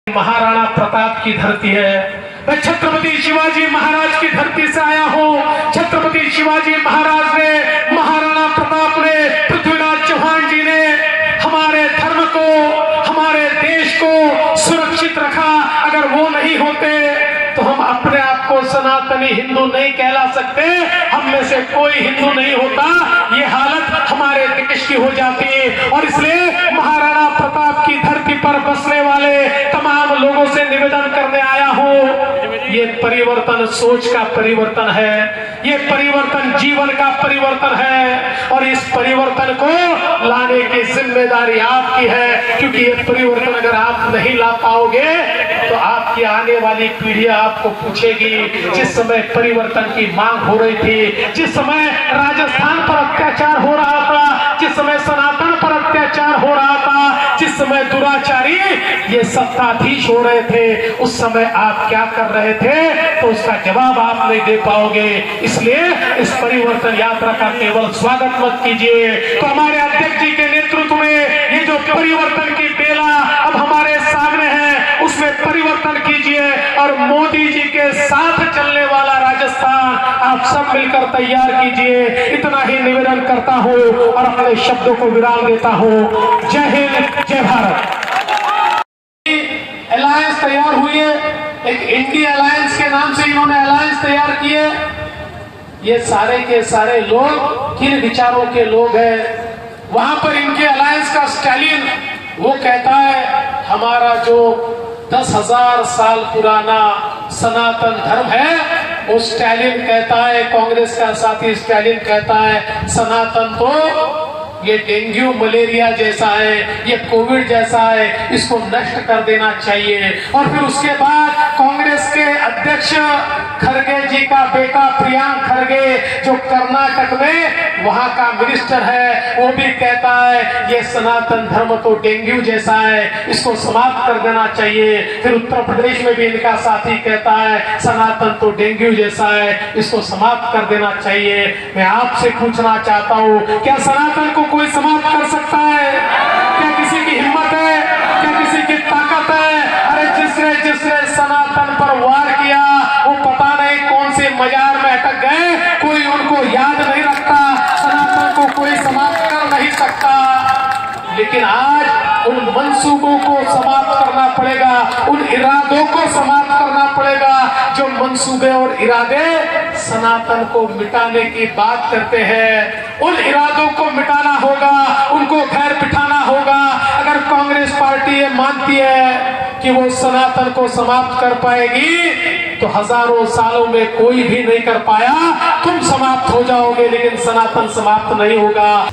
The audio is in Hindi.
महाराणा प्रताप की धरती है। मैं छत्रपति शिवाजी महाराज की धरती से आया हूँ। छत्रपति शिवाजी महाराज ने, महाराणा प्रताप ने, पृथ्वीराज चौहान जी ने हमारे धर्म को, हमारे देश को सुरक्षित रखा। अगर वो नहीं होते तो हम अपने आप को सनातनी हिंदू नहीं कहला सकते। हम में से कोई हिंदू नहीं होता। ये हालत हमारे देश की हो जाती है। और इसलिए महाराणा प्रताप की धरती पर बसने वाले तमाम लोगों से निवेदन करने आया हूँ, ये परिवर्तन सोच का परिवर्तन है, ये परिवर्तन जीवन का परिवर्तन है। और इस परिवर्तन को लाने की जिम्मेदारी आपकी है, क्योंकि ये परिवर्तन अगर आप नहीं ला पाओगे तो आपकी आने वाली पीढ़ी आपको पूछेगी। जिस समय परिवर्तन की मांग हो रही थी, जिस समय राजस्थान पर अत्याचार हो रहा था, जिस समय सनातन पर अत्याचार हो रहा था, जिस समय दुराचारी ये सत्ताधीश हो रहे थे, उस समय आप क्या कर रहे थे, तो उसका जवाब आप नहीं दे पाओगे। इसलिए इस परिवर्तन यात्रा का केवल स्वागत मत कीजिए। तो हमारे अध्यक्ष जी के नेतृत्व में ये जो परिवर्तन की बेला अब हमारे सामने है, उसमें परिवर्तन कीजिए और मोदी जी के साथ चलने वाला राजस्थान आप सब मिलकर तैयार कीजिए। इतना ही निवेदन करता हूँ और अपने शब्दों को विराम देता हूँ। जय हिंद, जय भारत। अलायंस तैयार हुई है, एक इंडिया अलायंस के नाम से इन्होंने अलायंस तैयार किए। ये सारे के सारे लोग किन विचारों के लोग हैं? वहां पर इनके अलायंस का स्टालिन वो कहता है हमारा जो 10,000 साल पुराना सनातन धर्म है, वो स्टालिन कहता है, कांग्रेस का साथी स्टालिन कहता है सनातन तो ये डेंगू मलेरिया जैसा है, ये कोविड जैसा है, इसको नष्ट कर देना चाहिए। और फिर उसके बाद कांग्रेस के अध्यक्ष खरगे जी का बेटा प्रियांक खरगे, जो कर्नाटक में वहां का मिनिस्टर है, वो भी कहता है ये सनातन धर्म तो डेंगू जैसा है, इसको समाप्त कर देना चाहिए। फिर उत्तर प्रदेश में भी इनका साथी कहता है सनातन तो डेंगू जैसा है, इसको समाप्त कर देना चाहिए। मैं आपसे पूछना चाहता हूँ, क्या सनातन को कोई समाप्त कर सकता है? क्या किसी की हिम्मत है? क्या किसी की ताकत है? अरे जिसने सनातन पर वार किया वो पता नहीं कौन से मजार में अटक गए, कोई उनको याद नहीं रखता। सनातन को कोई समाप्त कर नहीं सकता। लेकिन आज उन मंसूबों को समाप्त करना पड़ेगा, उन इरादों को समाप्त करना पड़ेगा जो मंसूबे और इरादे सनातन को मिटाने की बात करते हैं। उन इरादों को मिटाना होगा, उनको घर बिठाना होगा। अगर कांग्रेस पार्टी ये मानती है कि वो सनातन को समाप्त कर पाएगी, तो हजारों सालों में कोई भी नहीं कर पाया। तुम समाप्त हो जाओगे लेकिन सनातन समाप्त नहीं होगा।